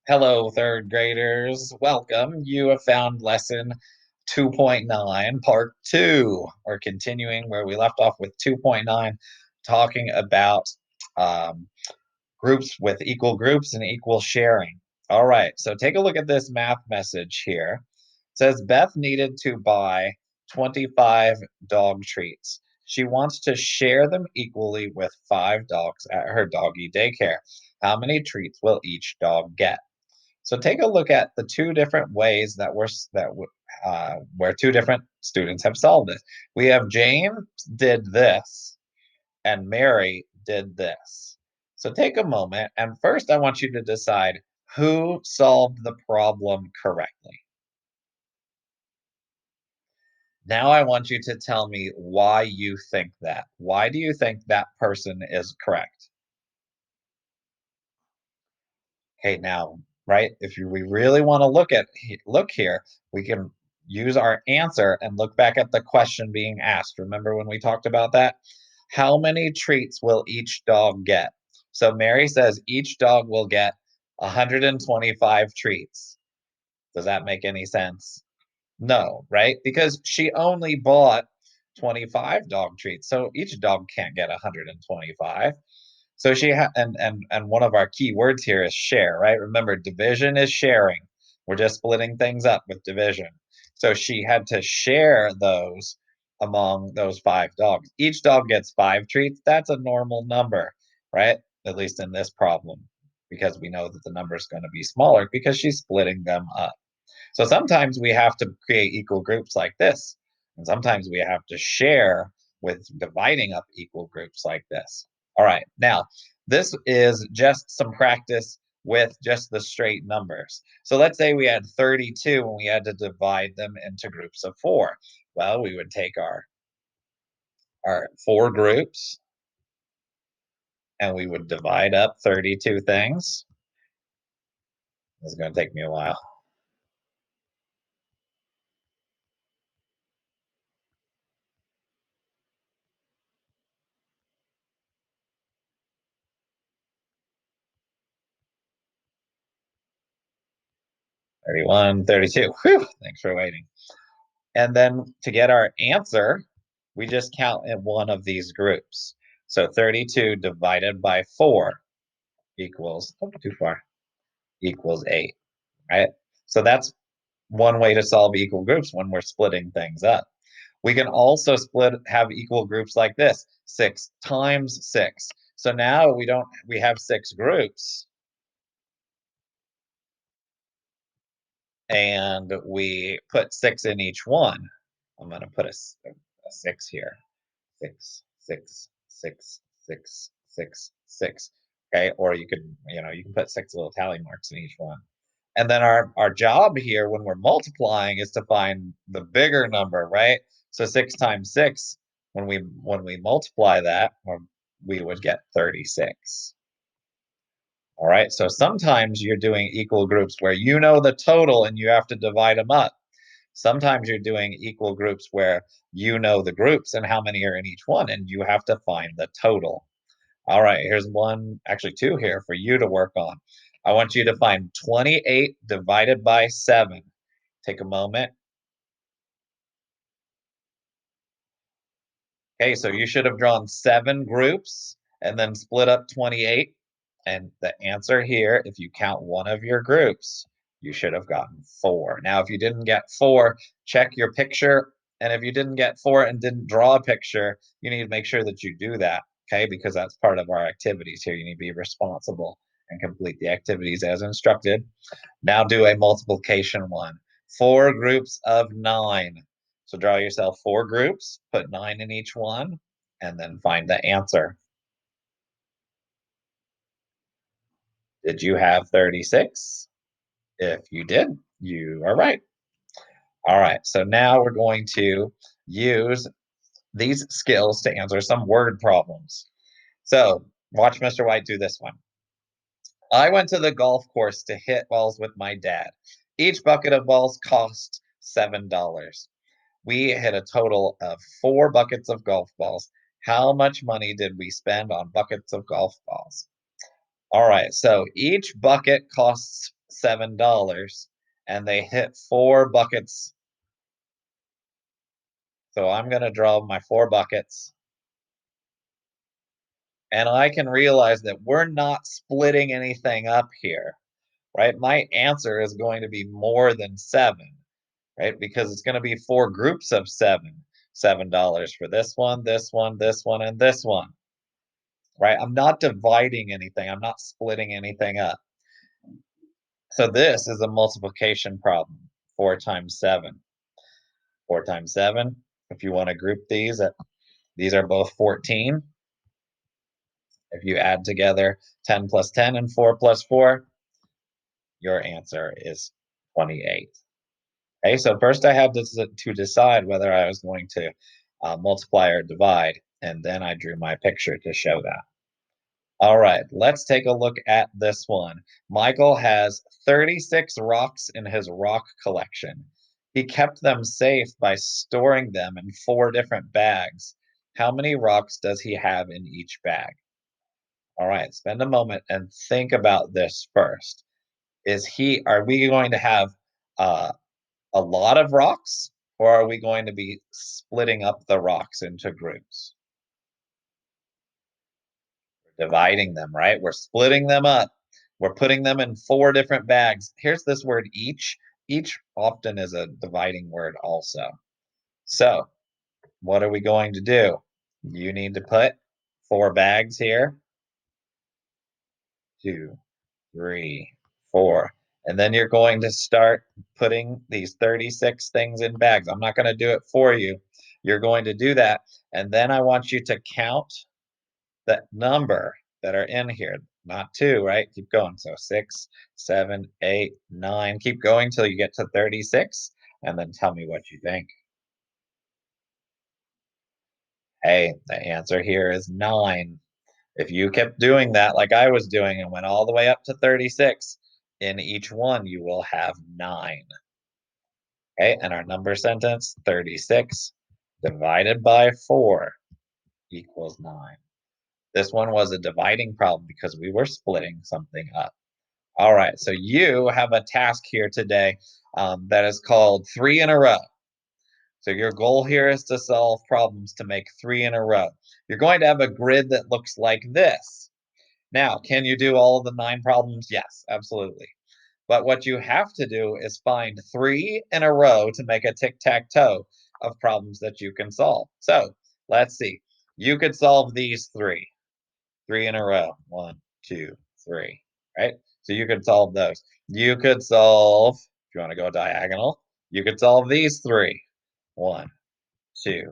Hello, third graders. Welcome. You have found lesson 2.9, part two. We're continuing where we left off with 2.9, talking about um, groups with equal groups and equal sharing. All right, so take a look at this math message here. It says Beth needed to buy 25 dog treats. She wants to share them equally with five dogs at her doggy daycare. How many treats will each dog get? So take a look at the two different ways that where two different students have solved this. We have James did this and Mary did this. So take a moment and first I want you to decide who solved the problem correctly. Now I want you to tell me why you think that. Why do you think that person is correct? Okay, now, right, we really want to look here, we can use our answer and look back at the question being asked. Remember when we talked about that? How many treats will each dog get? So Mary says each dog will get 125 treats. Does that make any sense? No, right? Because she only bought 25 dog treats. So each dog can't get 125. So and one of our key words here is share, right? Remember, division is sharing. We're just splitting things up with division. So she had to share those among those five dogs. Each dog gets five treats. That's a normal number, right? At least in this problem, because we know that the number is going to be smaller because she's splitting them up. So sometimes we have to create equal groups like this, and sometimes we have to share with dividing up equal groups like this. All right, now this is just some practice with just the straight numbers. So let's say we had 32 and we had to divide them into groups of four. Well, we would take our four groups and we would divide up 32 things. This is going to take me a while. 31, 32. Whew, thanks for waiting. And then to get our answer, we just count in one of these groups. So 32 divided by 4 equals, oh, too far, equals 8, right? So that's one way to solve equal groups when we're splitting things up. We can also have equal groups like this, 6 times 6. So now we have 6 groups and we put 6 in each one. I'm going to put a 6 here. 6, 6, 6, 6, 6, 6. Okay, or you can put 6 little tally marks in each one. And then our job here when we're multiplying is to find the bigger number, right? So 6 times 6, when we multiply that, we would get 36. All right, so sometimes you're doing equal groups where you know the total and you have to divide them up. Sometimes you're doing equal groups where you know the groups and how many are in each one, and you have to find the total. All right, here's one, actually two here for you to work on. I want you to find 28 divided by 7. Take a moment. Okay, so you should have drawn 7 groups and then split up 28. And the answer here, if you count one of your groups, you should have gotten 4. Now, if you didn't get 4, check your picture. And if you didn't get 4 and didn't draw a picture, you need to make sure that you do that, okay? Because that's part of our activities here. You need to be responsible and complete the activities as instructed. Now do a multiplication one. 4 groups of 9. So draw yourself 4 groups, put 9 in each one, and then find the answer. Did you have 36? If you did, you are right. All right, so now we're going to use these skills to answer some word problems. So watch Mr. White do this one. I went to the golf course to hit balls with my dad. Each bucket of balls cost $7. We hit a total of 4 buckets of golf balls. How much money did we spend on buckets of golf balls? All right, so each bucket costs $7 and they hit 4 buckets. So I'm going to draw my 4 buckets and I can realize that we're not splitting anything up here, right? My answer is going to be more than seven, right? Because it's going to be 4 groups of seven. $7 for this one, this one, this one, and this one, right? I'm not dividing anything. I'm not splitting anything up. So this is a multiplication problem. 4 times 7. 4 times 7. If you want to group these are both 14. If you add together 10 plus 10 and 4 plus 4, your answer is 28. Okay, so first I had to decide whether I was going to multiply or divide, and then I drew my picture to show that. All right, let's take a look at this one. Michael has 36 rocks in his rock collection. He kept them safe by storing them in 4 different bags. How many rocks does he have in each bag? All right, spend a moment and think about this first. Are we going to have uh, a lot of rocks, or are we going to be splitting up the rocks into groups? Dividing them, right? We're splitting them up. We're putting them in 4 different bags. Here's this word each. Each often is a dividing word also. So, what are we going to do? You need to put 4 bags here. 2, 3, 4. And then you're going to start putting these 36 things in bags. I'm not going to do it for you. You're going to do that. And then I want you to count the number that are in here. Not two, right? Keep going. So 6, 7, 8, 9. Keep going till you get to 36. And then tell me what you think. Hey, the answer here is 9. If you kept doing that like I was doing and went all the way up to 36, in each one you will have 9. Okay, and our number sentence, 36 divided by 4 equals 9. This one was a dividing problem because we were splitting something up. All right, so you have a task here today that is called 3 in a row. So your goal here is to solve problems to make 3 in a row. You're going to have a grid that looks like this. Now, can you do all of the 9 problems? Yes, absolutely. But what you have to do is find 3 in a row to make a tic-tac-toe of problems that you can solve. So let's see. You could solve these 3 in a row. 1, 2, 3, right? So you could solve those. You could solve, if you want to go diagonal, you could solve these 3. 1, 2,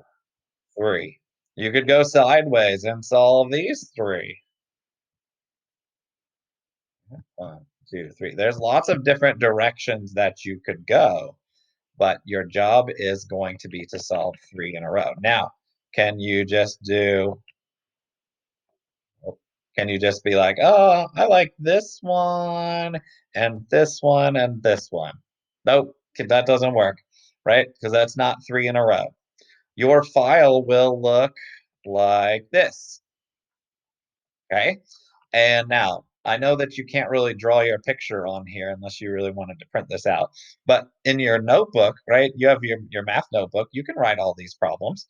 3. You could go sideways and solve these 3. 1, 2, 3. There's lots of different directions that you could go, but your job is going to be to solve 3 in a row. Now, can you just do can you just be like, oh, I like this one and this one and this one? Nope, that doesn't work, right? Because that's not 3 in a row. Your file will look like this, okay? And now, I know that you can't really draw your picture on here unless you really wanted to print this out. But in your notebook, right, you have your math notebook, you can write all these problems.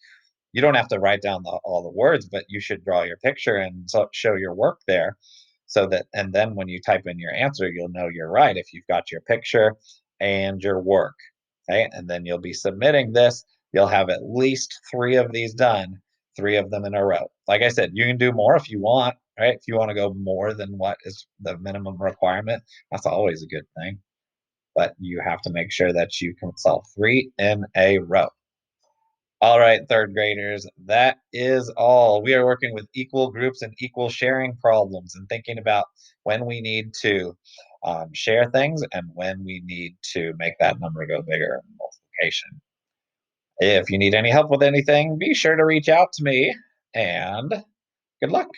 You don't have to write down all the words, but you should draw your picture and show your work there so that, and then when you type in your answer, you'll know you're right if you've got your picture and your work. Okay. And then you'll be submitting this. You'll have at least 3 of these done, 3 of them in a row. Like I said, you can do more if you want, right? If you want to go more than what is the minimum requirement, that's always a good thing. But you have to make sure that you can solve 3 in a row. All right, third graders, that is all. We are working with equal groups and equal sharing problems and thinking about when we need to share things and when we need to make that number go bigger in multiplication. If you need any help with anything, be sure to reach out to me and good luck.